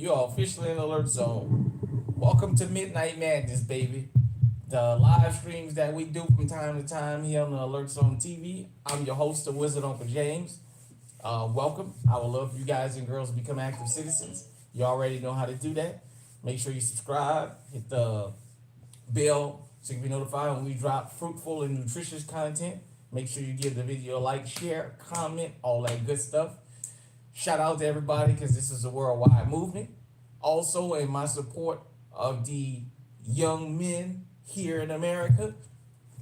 You are officially in Alert Zone. Welcome to Midnight Madness, baby. The live streams that we do from time to time here on the Alert Zone TV. I'm your host, the Wizard Uncle James. Welcome. I would love for you guys and girls to become active citizens. You already know how to do that. Make sure you subscribe, hit the bell so you can be notified when we drop fruitful and nutritious content. Make sure you give the video a like, share, comment, all that good stuff. Shout out to everybody because this is a worldwide movement. Also, in my support of the young men here in America,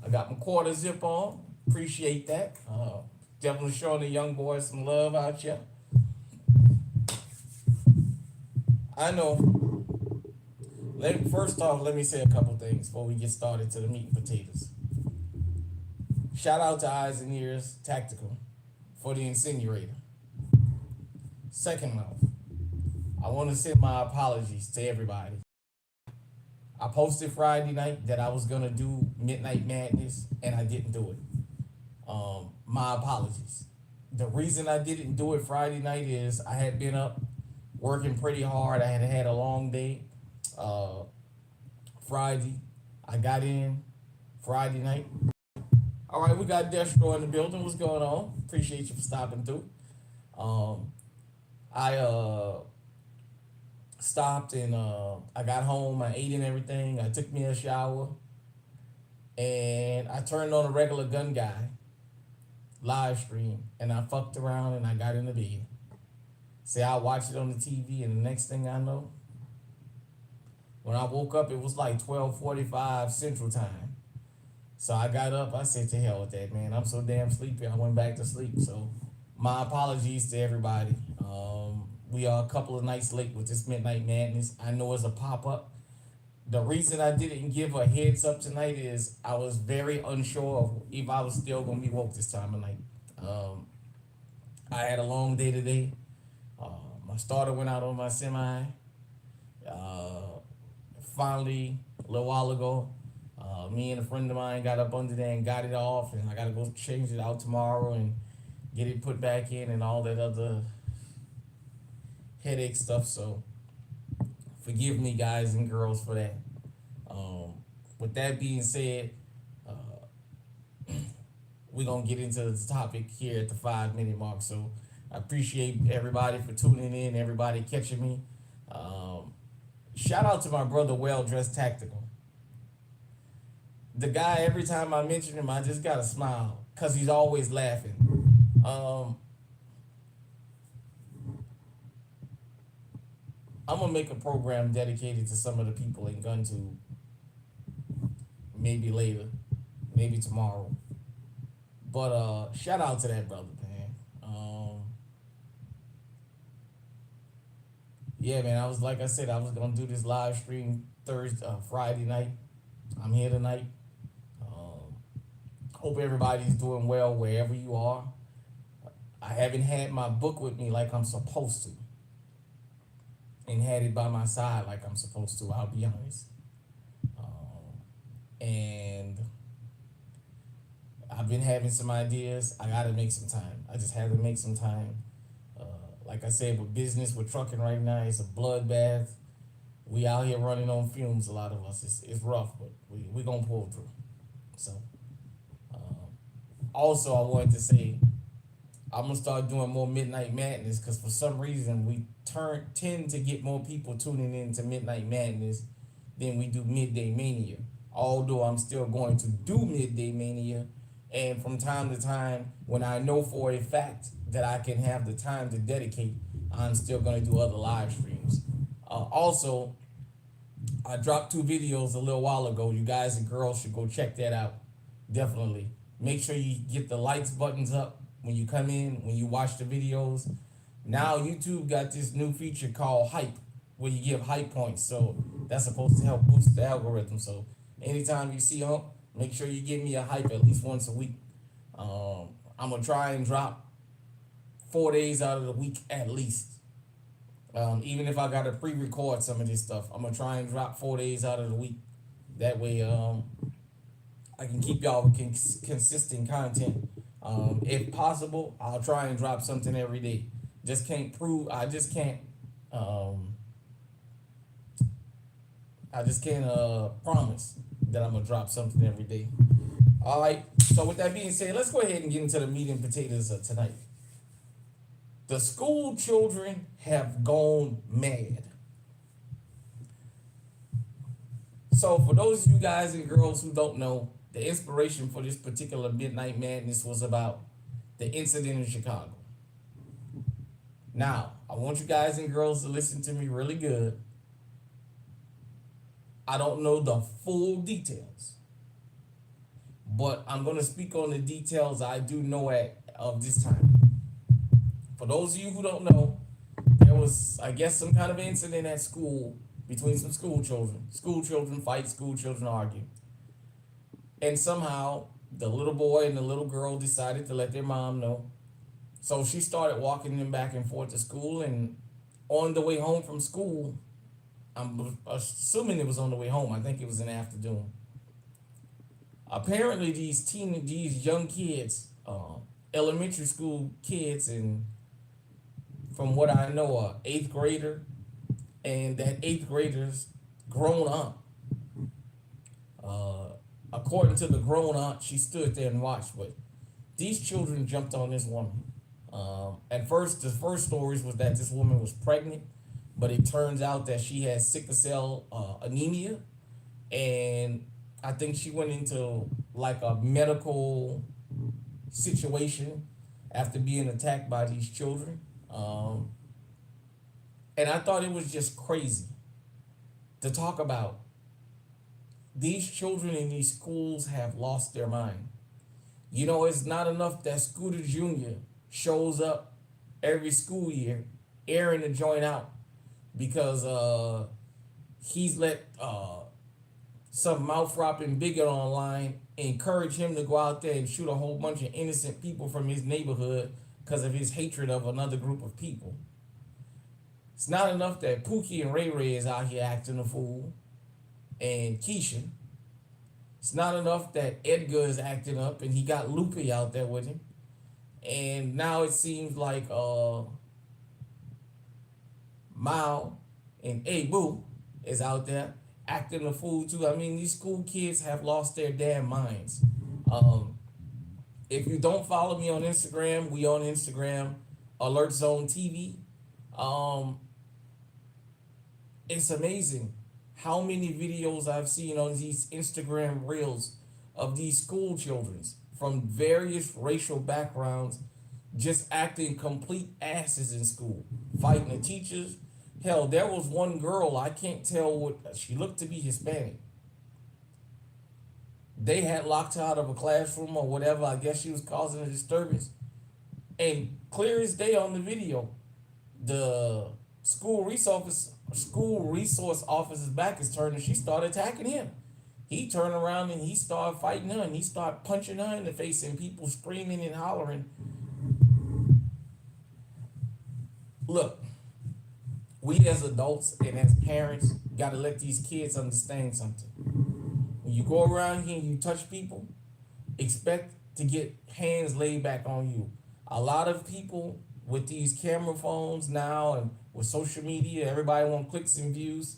I got my quarter zip on. Appreciate that. Definitely showing the young boys some love out here. I know. First off, let me say a couple things before we get started to the meat and potatoes. Shout out to Eyes and Ears Tactical for the incinerator. Second off, I want to send my apologies to everybody. I posted Friday night that I was gonna do Midnight Madness, and I didn't do it. My apologies. The reason I didn't do it Friday night is I had been up working pretty hard. I had a long day. Friday, I got in Friday night. All right, we got Destro in the building. What's going on? Appreciate you for stopping through. I stopped and I got home. I ate and everything. I took me a shower, and I turned on a regular gun guy live stream, and I fucked around and I got in the bed. See, I watched it on the TV, and the next thing I know, when I woke up, it was like 12:45 Central Time. So I got up. I said, to hell with that, man. I'm so damn sleepy. I went back to sleep. So my apologies to everybody. We are a couple of nights late with this Midnight Madness. I know it's a pop-up. The reason I didn't give a heads up tonight is I was very unsure of if I was still going to be woke this time of night. I had a long day today. My starter went out on my semi. Finally, a little while ago, me and a friend of mine got up under there and got it off, and I got to go change it out tomorrow and get it put back in and all that other headache stuff. So forgive me, guys and girls, for that. With that being said, we're going to get into the topic here at the 5 minute mark. So I appreciate everybody for tuning in, everybody catching me. Shout out to my brother, Well Dressed Tactical. The guy, every time I mention him, I just got to smile because he's always laughing. I'm going to make a program dedicated to some of the people in GunTube. Maybe later, maybe tomorrow. But shout out to that brother, man. Yeah, man, I was gonna do this live stream Friday night. I'm here tonight. Hope everybody's doing well wherever you are. I haven't had my book with me like I'm supposed to, and had it by my side like I'm supposed to. I'll be honest. And I've been having some ideas. I gotta make some time. I just have to make some time. Like I said, with business, with trucking right now, it's a bloodbath. We out here running on fumes, a lot of us. It's rough, but we gonna pull through. So, also, I wanted to say, I'm gonna start doing more Midnight Madness because for some reason we tend to get more people tuning in to Midnight Madness than we do Midday Mania. Although I'm still going to do Midday Mania, and from time to time, when I know for a fact that I can have the time to dedicate, I'm still going to do other live streams. Also, I dropped 2 videos a little while ago. You guys and girls should go check that out. Definitely. Make sure you get the likes buttons up when you come in, when you watch the videos. Now, YouTube got this new feature called Hype, where you give hype points. So that's supposed to help boost the algorithm. So anytime you see Hump, make sure you give me a hype at least once a week. I'm going to try and drop 4 days out of the week at least. Even if I got to pre-record some of this stuff, I'm going to try and drop 4 days out of the week. That way I can keep y'all with consistent content. If possible, I'll try and drop something every day. I just can't I just can't promise that I'm gonna drop something every day. All right. So with that being said, let's go ahead and get into the meat and potatoes of tonight. The school children have gone mad. So for those of you guys and girls who don't know, the inspiration for this particular Midnight Madness was about the incident in Chicago. Now, I want you guys and girls to listen to me really good. I don't know the full details, but I'm going to speak on the details I do know at of this time. For those of you who don't know, there was, I guess, some kind of incident at school between some school children. School children fight, school children argue. And somehow, the little boy and the little girl decided to let their mom know. So she started walking them back and forth to school. And on the way home from school, I'm assuming it was on the way home. I think it was in the afternoon. Apparently, these young kids, elementary school kids, and from what I know, a eighth grader, and that eighth grader's grown up. Uh, According to the grown aunt, she stood there and watched, but these children jumped on this woman. At first, the first stories was that this woman was pregnant, but it turns out that she has sickle cell anemia, and I think she went into like a medical situation after being attacked by these children. And I thought it was just crazy to talk about. These children in these schools have lost their mind. You know, it's not enough that Scooter Jr. shows up every school year, airing the joint out because he's let some mouth dropping bigot online encourage him to go out there and shoot a whole bunch of innocent people from his neighborhood because of his hatred of another group of people. It's not enough that Pookie and Ray Ray is out here acting a fool and Keisha. It's not enough that Edgar is acting up and he got Lupe out there with him. And now it seems like Mao and Abu is out there acting a fool too. I mean, these school kids have lost their damn minds. If you don't follow me on Instagram, we on Instagram, Alert Zone TV. It's amazing how many videos I've seen on these Instagram reels of these school children from various racial backgrounds just acting complete asses in school, fighting the teachers. Hell, there was one girl, I can't tell what, she looked to be Hispanic. They had locked her out of a classroom or whatever. I guess she was causing a disturbance. And clear as day on the video, the school resource officer's back is turned and she started attacking him. He turned around and he started fighting her and he started punching her in the face and people screaming and hollering. Look, we as adults and as parents got to let these kids understand something. When you go around here and you touch people, expect to get hands laid back on you. A lot of people with these camera phones now and with social media, everybody want clicks and views.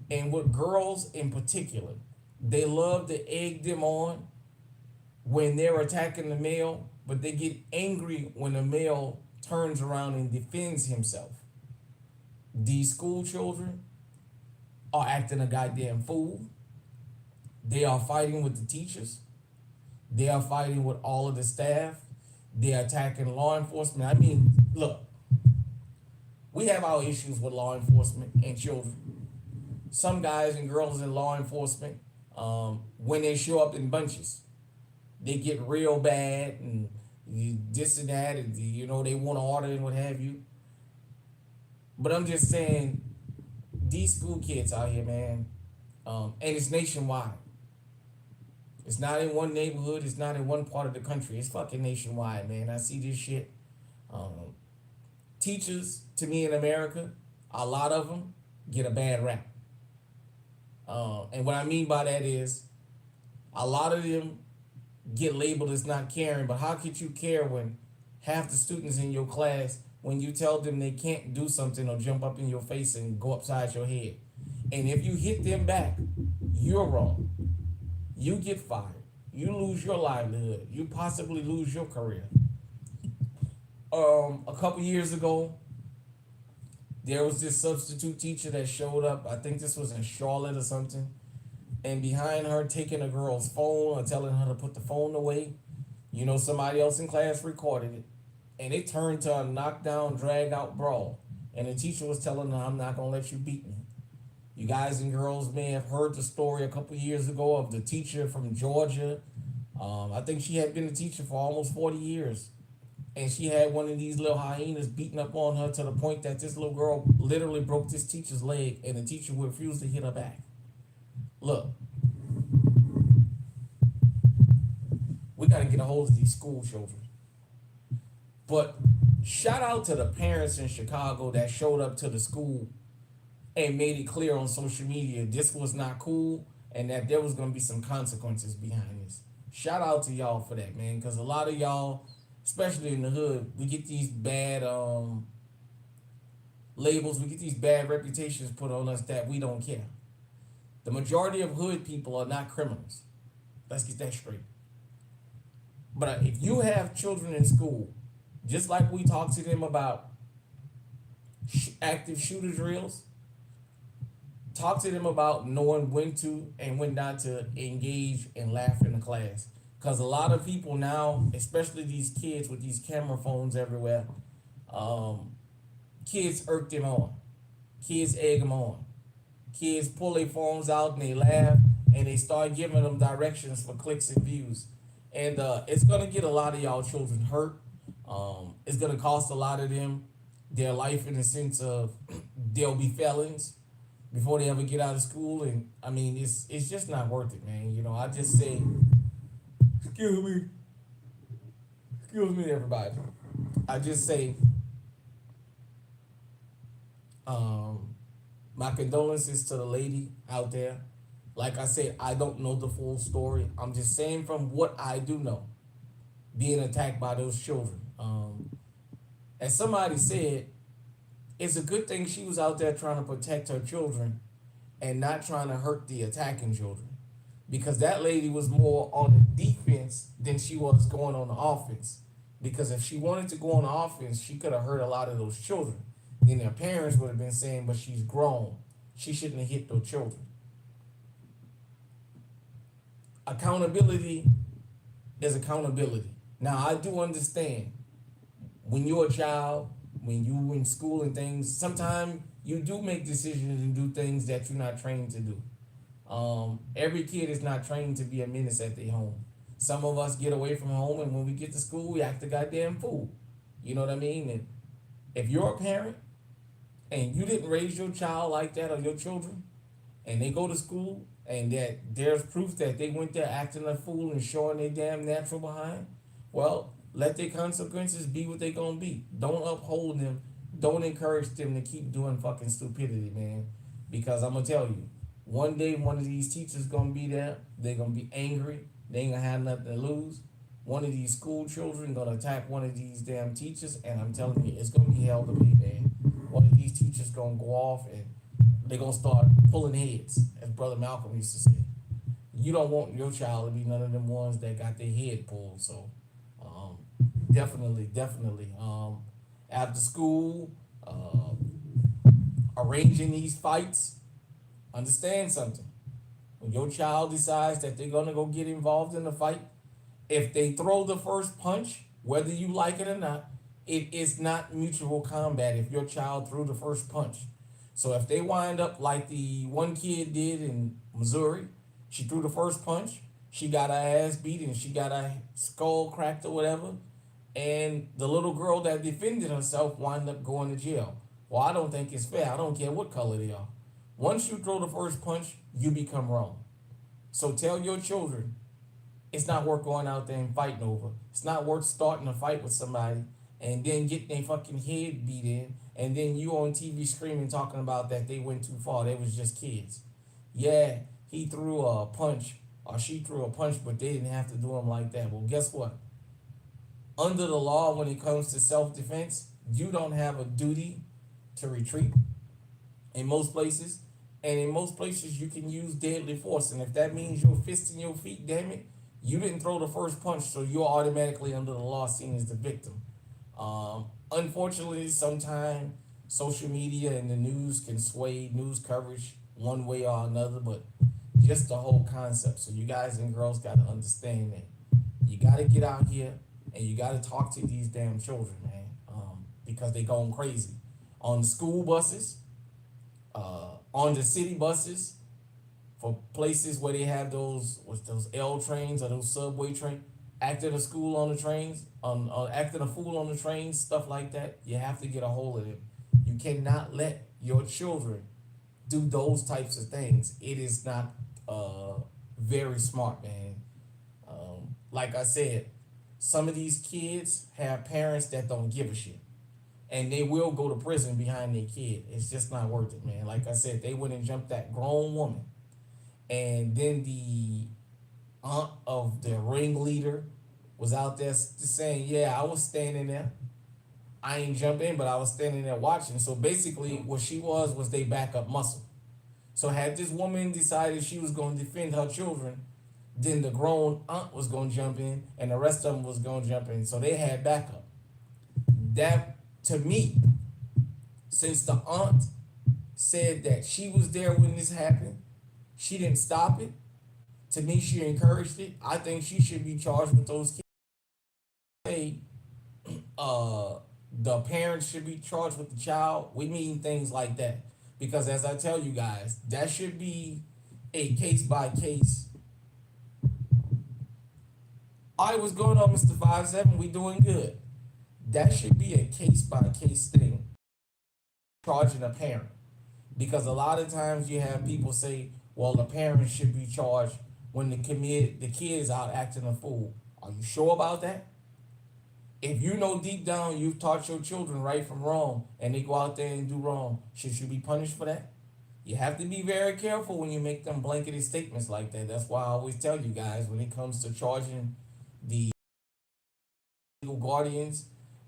And with girls in particular, they love to egg them on when they're attacking the male, but they get angry when the male turns around and defends himself. These school children are acting a goddamn fool. They are fighting with the teachers. They are fighting with all of the staff. They're attacking law enforcement. I mean, look, we have our issues with law enforcement and children. Some guys and girls in law enforcement, when they show up in bunches, they get real bad and this and that, and they want to order and what have you. But I'm just saying, these school kids out here, man, and it's nationwide. It's not in one neighborhood. It's not in one part of the country. It's fucking nationwide, man. I see this shit. Teachers, to me in America, a lot of them get a bad rap. And what I mean by that is, a lot of them get labeled as not caring. But how could you care when half the students in your class, when you tell them they can't do something or jump up in your face and go upside your head? And if you hit them back, you're wrong. You get fired. You lose your livelihood. You possibly lose your career. A couple years ago, there was this substitute teacher that showed up. I think this was in Charlotte or something. And behind her taking a girl's phone or telling her to put the phone away, somebody else in class recorded it. And it turned to a knockdown, drag out brawl. And the teacher was telling her, I'm not going to let you beat me. You guys and girls may have heard the story a couple years ago of the teacher from Georgia. I think she had been a teacher for almost 40 years. And she had one of these little hyenas beating up on her to the point that this little girl literally broke this teacher's leg and the teacher refused to hit her back. Look, we got to get a hold of these school children. But shout out to the parents in Chicago that showed up to the school and made it clear on social media this was not cool and that there was going to be some consequences behind this. Shout out to y'all for that, man, because a lot of y'all, especially in the hood, we get these bad labels, we get these bad reputations put on us that we don't care. The majority of hood people are not criminals. Let's get that straight. But if you have children in school, just like we talk to them about active shooter drills, talk to them about knowing when to and when not to engage and laugh in the class. Because a lot of people now, especially these kids with these camera phones everywhere, kids irk them on. Kids egg them on. Kids pull their phones out and they laugh and they start giving them directions for clicks and views. And it's going to get a lot of y'all children hurt. It's going to cost a lot of them their life in the sense of they'll be felons before they ever get out of school. And I mean, it's just not worth it, man. I just say, excuse me, everybody. I just say, my condolences to the lady out there. Like I said, I don't know the full story. I'm just saying from what I do know, being attacked by those children. As somebody said, it's a good thing she was out there trying to protect her children and not trying to hurt the attacking children. Because that lady was more on the defense than she was going on the offense. Because if she wanted to go on the offense, she could have hurt a lot of those children. Then their parents would have been saying, but she's grown. She shouldn't have hit those children. Accountability is accountability. Now, I do understand when you're a child, when you in school and things, sometimes you do make decisions and do things that you're not trained to do. Every kid is not trained to be a menace at their home. Some of us get away from home, and when we get to school, we act a goddamn fool. You know what I mean? And if you're a parent and you didn't raise your child like that or your children, and they go to school and that there's proof that they went there acting a fool and showing their damn natural behind, well, let their consequences be what they gonna be. Don't uphold them. Don't encourage them to keep doing fucking stupidity, man. Because I'm gonna tell you, one day one of these teachers gonna be there. They're gonna be angry. They ain't gonna have nothing to lose. One of these school children gonna attack one of these damn teachers, and I'm telling you, it's gonna be hell to pay, man. One of these teachers gonna go off and they're gonna start pulling heads, as Brother Malcolm used to say. You don't want your child to be none of them ones that got their head pulled. So, definitely. After school, arranging these fights. Understand something. When your child decides that they're gonna go get involved in the fight, if they throw the first punch, whether you like it or not, it is not mutual combat if your child threw the first punch. So if they wind up like the one kid did in Missouri, she threw the first punch, she got her ass beat and she got her skull cracked or whatever, and the little girl that defended herself wound up going to jail. Well, I don't think it's fair. I don't care what color they are. Once you throw the first punch, you become wrong. So tell your children, it's not worth going out there and fighting over. It's not worth starting a fight with somebody and then getting their fucking head beat in, and then you on TV screaming talking about that they went too far. They was just kids. Yeah, he threw a punch or she threw a punch, but they didn't have to do him like that. Well, guess what? Under the law, when it comes to self-defense, you don't have a duty to retreat in most places. And in most places, you can use deadly force. And if that means you're fisting your feet, damn it, you didn't throw the first punch, so you're automatically under the law seen as the victim. Unfortunately, sometimes social media and the news can sway news coverage one way or another, but just the whole concept. So you guys and girls got to understand that you got to get out here and you got to talk to these damn children, man, because they going crazy on the school buses, on the city buses, for places where they have those L trains or those subway trains, acting a school on the trains, acting a fool on the trains, stuff like that. You have to get a hold of it. You cannot let your children do those types of things. It is not very smart, man. Like I said, some of these kids have parents that don't give a shit, and they will go to prison behind their kid. It's just not worth it, man. Like I said, they went and jumped that grown woman, and then the aunt of the ringleader was out there saying, "Yeah, I was standing there. I ain't jump in, but I was standing there watching." So basically, what she was they backup muscle. So had this woman decided she was going to defend her children, then the grown aunt was going to jump in, and the rest of them was going to jump in. So they had backup. That, to me, since the aunt said that she was there when this happened, she didn't stop it. To me, she encouraged it. I think she should be charged with those kids. Uh, the parents should be charged with the child. We mean things like that. Because as I tell you guys, that should be a case by case. All right, what's going on, Mr. 57? We doing good. That should be a case by case thing. Charging a parent. Because a lot of times you have people say, well, the parents should be charged when the kid is out acting a fool. Are you sure about that? If you know deep down you've taught your children right from wrong and they go out there and do wrong, should you be punished for that? You have to be very careful when you make them blanketed statements like that. That's why I always tell you guys when it comes to charging the legal guardians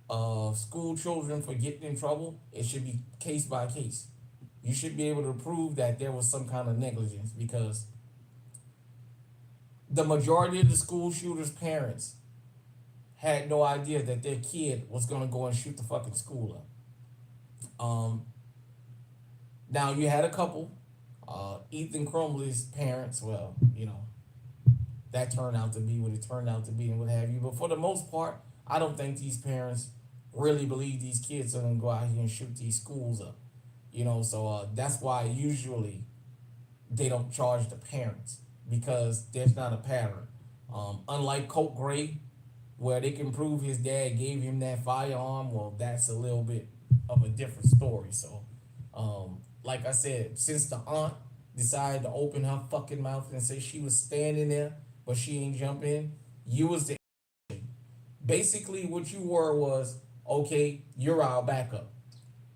of school children for getting in trouble, it should be case by case. You should be able to prove that there was some kind of negligence because the majority of the school shooters' parents had no idea that their kid was gonna go and shoot the fucking school up. Now you had a couple, Ethan Crumley's parents. Well, that turned out to be what it turned out to be, and what have you. But for the most part, I don't think these parents really believe these kids are gonna go out here and shoot these schools up. So that's why usually they don't charge the parents because there's not a pattern. Unlike Colt Gray, where they can prove his dad gave him that firearm, well, that's a little bit of a different story. So, like I said, since the aunt decided to open her fucking mouth and say she was standing there, but she ain't jump in, you was the basically what you were was, okay, you're our backup.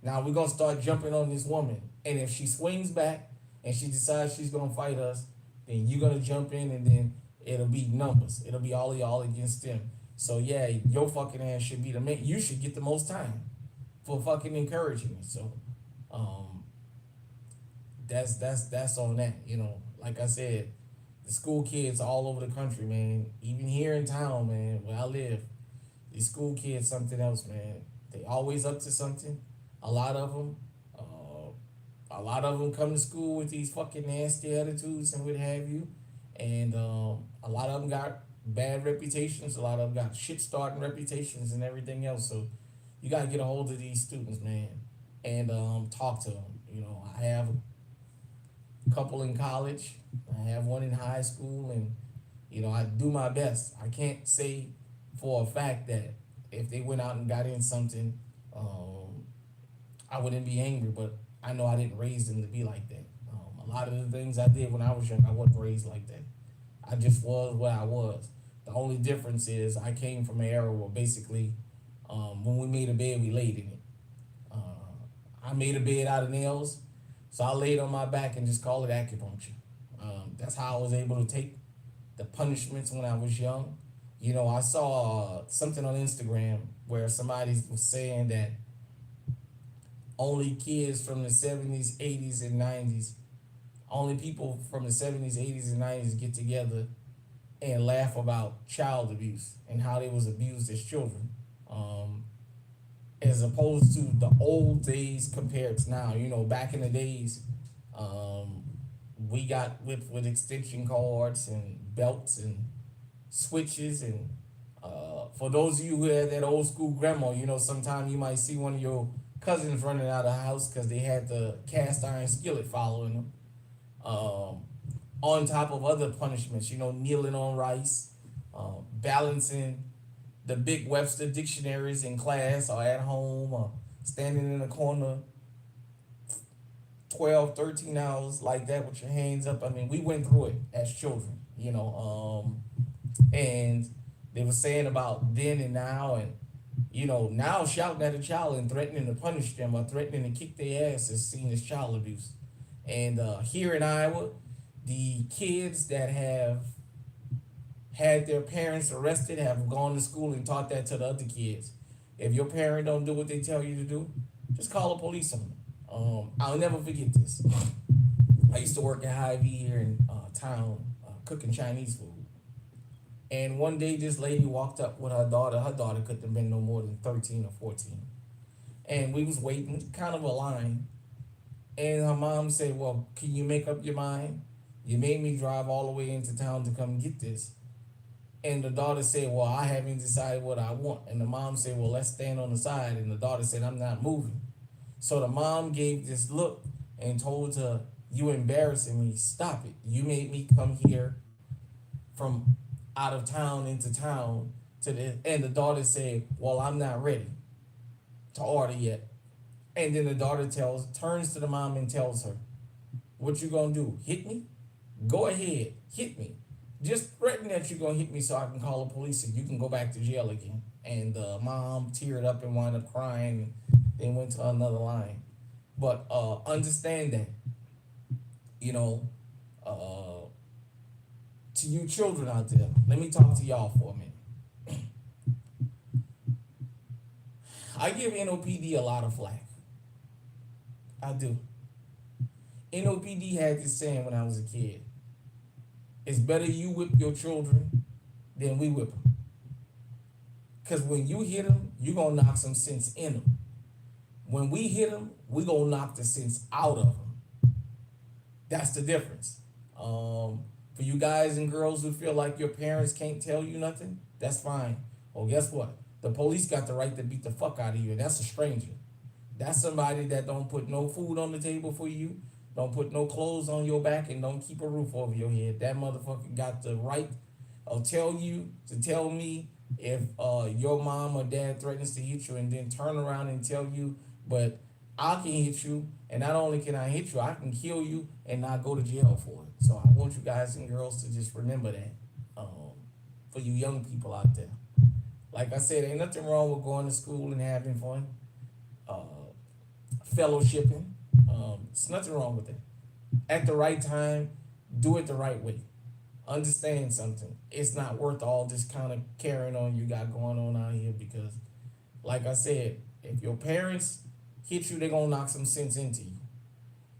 Now we're gonna start jumping on this woman, and if she swings back and she decides she's gonna fight us, then you're gonna jump in, and then it'll be numbers. It'll be all of y'all against them. So yeah, your fucking ass should be the man. You should get the most time for fucking encouraging it. So, that's on that. Like I said, the school kids all over the country, man. Even here in town, man, where I live, these school kids something else, man. They always up to something. A lot of them, come to school with these fucking nasty attitudes and what have you, and a lot of them got bad reputations. A lot of them got shit starting reputations and everything else. So you gotta get a hold of these students, man, and talk to them. I have a couple in college. I have one in high school, and I do my best. I can't say for a fact that if they went out and got in something, I wouldn't be angry, but I know I didn't raise them to be like that. A lot of the things I did when I was young, I wasn't raised like that. I just was what I was. The only difference is I came from an era where basically, when we made a bed, we laid in it. I made a bed out of nails, so I laid on my back and just call it acupuncture. That's how I was able to take the punishments when I was young. I saw something on Instagram where somebody was saying that only kids from the 70s, 80s, and 90s Only people from the 70s, 80s, and 90s get together and laugh about child abuse and how they was abused as children. Um, as opposed to the old days compared to now. You know, back in the days, um, we got whipped with extension cords and belts and switches and for those of you who had that old school grandma, you know, sometimes you might see one of your cousins running out of the house because they had the cast iron skillet following them. Um, on top of other punishments, you know, kneeling on rice, balancing the big Webster dictionaries in class or at home, or standing in a corner 12, 13 hours like that with your hands up. I mean, we went through it as children, you know. And they were saying about then and now, and you know, now shouting at a child and threatening to punish them or threatening to kick their ass is seen as child abuse. And here in Iowa, the kids that have had their parents arrested have gone to school and taught that to the other kids. If your parent don't do what they tell you to do, just call the police on them. I'll never forget this. I used to work at Hy-Vee here in town, cooking Chinese food. And one day, this lady walked up with her daughter. Her daughter couldn't have been no more than 13 or 14. And we was waiting, kind of a line. And her mom said, well, can you make up your mind? You made me drive all the way into town to come get this. And the daughter said, well, I haven't decided what I want. And the mom said, well, let's stand on the side. And the daughter said, I'm not moving. So the mom gave this look and told her, you embarrassing me. Stop it. You made me come here from out of town into town to the, and the daughter said, well, I'm not ready to order yet. And then the daughter turns to the mom and tells her, what you gonna do? Hit me? Go ahead, hit me. Just threaten that you're gonna hit me so I can call the police and you can go back to jail again. And the mom teared up and wound up crying and then went to another line. But understand that, you know, to you children out there, let me talk to y'all for a minute. I give NOPD a lot of flack. I do. NOPD had this saying when I was a kid. It's better you whip your children than we whip them. Because when you hit them, you're going to knock some sense in them. When we hit them, we're going to knock the sense out of them. That's the difference. For you guys and girls who feel like your parents can't tell you nothing, that's fine. Well, guess what? The police got the right to beat the fuck out of you, and that's a stranger. That's somebody that don't put no food on the table for you, don't put no clothes on your back, and don't keep a roof over your head. That motherfucker got the right to tell you, to tell me if your mom or dad threatens to hit you and then turn around and tell you, but I can hit you, and not only can I hit you, I can kill you and not go to jail for it. So I want you guys and girls to just remember that for you young people out there. Like I said, ain't nothing wrong with going to school and having fun, fellowshipping. It's nothing wrong with that. At the right time, do it the right way. Understand something. It's not worth all this kind of carrying on you got going on out here because, like I said, if your parents hit you, they're going to knock some sense into you.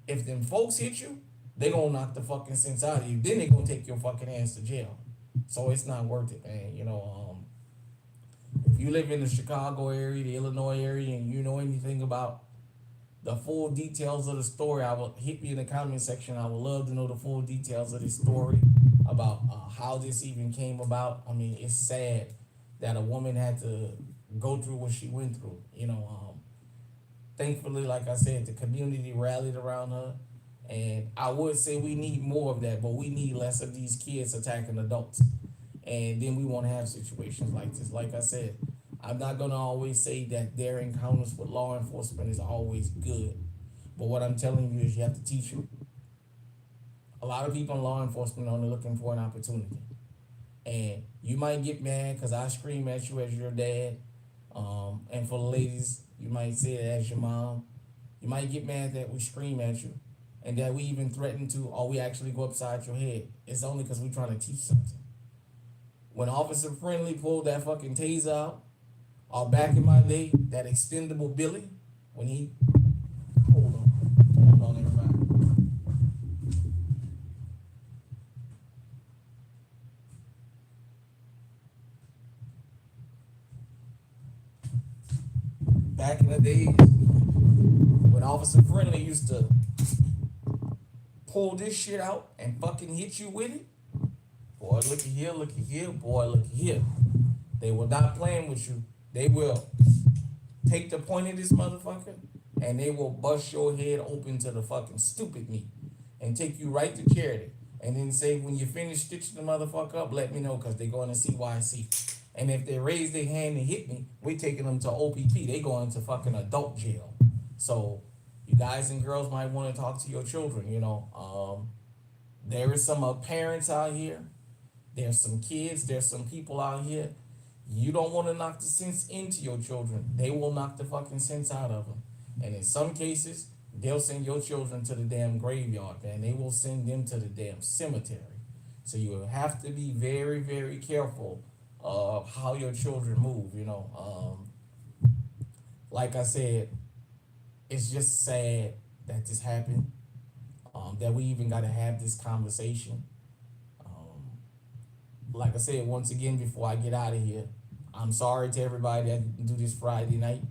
If them folks hit you, they're going to knock the fucking sense out of you. Then they're going to take your fucking ass to jail. So it's not worth it, man. You know, if you live in the Chicago area, the Illinois area, and you know anything about the full details of the story, I will hit me in the comment section. I would love to know the full details of this story about how this even came about. I mean, it's sad that a woman had to go through what she went through. You know, thankfully, like I said, the community rallied around her. And I would say we need more of that, but we need less of these kids attacking adults. And then we won't have situations like this. Like I said, I'm not going to always say that their encounters with law enforcement is always good. But what I'm telling you is you have to teach them. A lot of people in law enforcement are only looking for an opportunity. And you might get mad because I scream at you as your dad. And for the ladies, you might say it as your mom. You might get mad that we scream at you and that we even threaten to, or we actually go upside your head. It's only because we're trying to teach something. When Officer Friendly pulled that fucking taser out, or back in my day, that extendable Billy, when he, hold on everybody. back in the days when Officer Friendly used to pull this shit out and fucking hit you with it. Boy, look at here, boy, look at here. They will not playing with you. They will take the point of this motherfucker and they will bust your head open to the fucking stupid meat and take you right to charity. And then say, when you finish stitching the motherfucker up, let me know because they're going to CYC. And if they raise their hand and hit me, we taking them to OPP. They going to fucking adult jail. So you guys and girls might want to talk to your children, you know. There is some parents out here. There's some kids. There's some people out here. You don't want to knock the sense into your children. They will knock the fucking sense out of them. And in some cases, they'll send your children to the damn graveyard, man. They will send them to the damn cemetery. So you have to be very, very careful of how your children move, you know. Like I said, it's just sad that this happened, that we even got to have this conversation. Like I said, once again, before I get out of here, I'm sorry to everybody that didn't do this Friday night.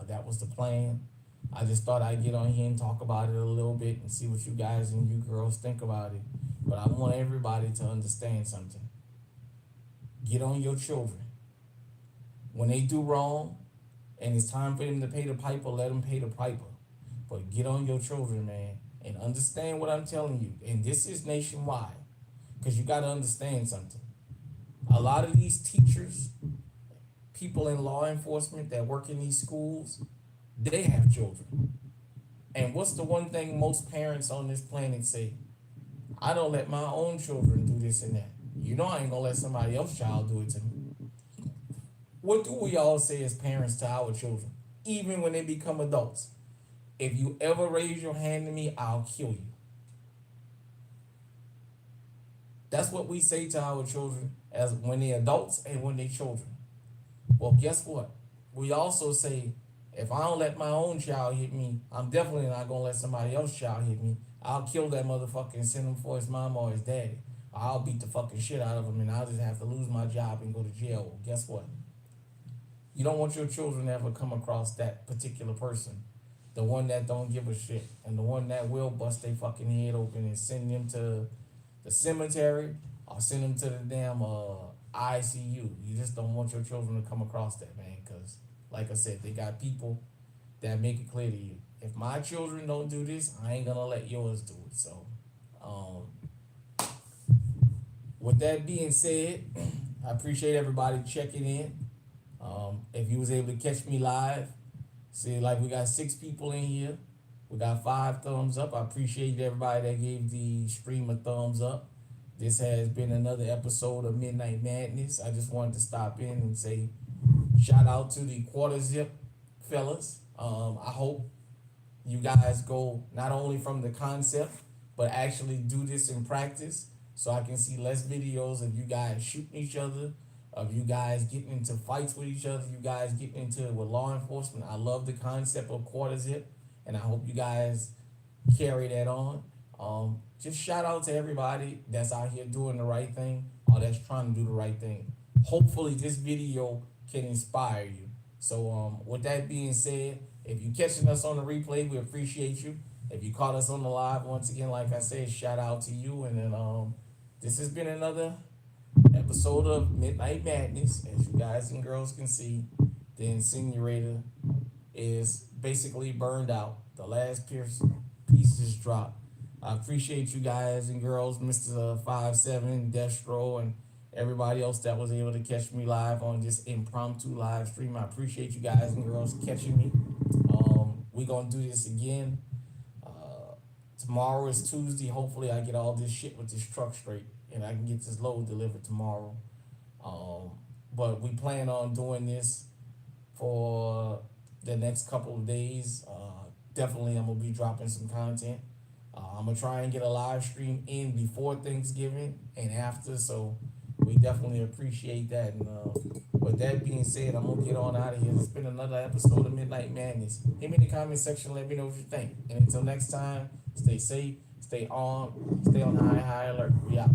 That was the plan. I just thought I'd get on here and talk about it a little bit and see what you guys and you girls think about it. But I want everybody to understand something. Get on your children. When they do wrong and it's time for them to pay the piper, let them pay the piper. But get on your children, man, and understand what I'm telling you. And this is nationwide, because you got to understand something. A lot of these teachers, people in law enforcement that work in these schools, they have children. And what's the one thing most parents on this planet say? I don't let my own children do this and that. You know I ain't gonna let somebody else's child do it to me. What do we all say as parents to our children, even when they become adults? If you ever raise your hand to me, I'll kill you. That's what we say to our children as when they're adults and when they're children. Well, guess what? We also say, if I don't let my own child hit me, I'm definitely not gonna let somebody else's child hit me. I'll kill that motherfucker and send him for his mom or his daddy. I'll beat the fucking shit out of him and I'll just have to lose my job and go to jail. Well, guess what? You don't want your children to ever come across that particular person. The one that don't give a shit and the one that will bust their fucking head open and send them to the cemetery or send them to the damn ICU. You just don't want your children to come across that, man, because like I said, they got people that make it clear to you. If my children don't do this, I ain't gonna let yours do it. So, with that being said, I appreciate everybody checking in. If you was able to catch me live, see, like we got 6 people in here. We got 5 thumbs up. I appreciate everybody that gave the stream a thumbs up. This has been another episode of Midnight Madness. I just wanted to stop in and say shout out to the Quarter Zip fellas. I hope you guys go not only from the concept, but actually do this in practice so I can see less videos of you guys shooting each other, of you guys getting into fights with each other, you guys getting into it with law enforcement. I love the concept of Quarter Zip, and I hope you guys carry that on. Just shout out to everybody that's out here doing the right thing or that's trying to do the right thing. Hopefully this video can inspire you. So with that being said, if you're catching us on the replay, we appreciate you. If you caught us on the live, once again, like I said, shout out to you. And then this has been another episode of Midnight Madness. As you guys and girls can see, the incinerator is basically burned out. The last piece is dropped. I appreciate you guys and girls, Mr. 57, Destro, and everybody else that was able to catch me live on this impromptu live stream. I appreciate you guys and girls catching me. We're going to do this again. Tomorrow is Tuesday. Hopefully I get all this shit with this truck straight and I can get this load delivered tomorrow. But we plan on doing this for the next couple of days. Definitely I'm going to be dropping some content. I'm going to try and get a live stream in before Thanksgiving and after, so we definitely appreciate that. And with that being said, I'm going to get on out of here. It's been another episode of Midnight Madness. Hit me in the comment section, let me know what you think. And until next time, stay safe, stay on high alert. We out.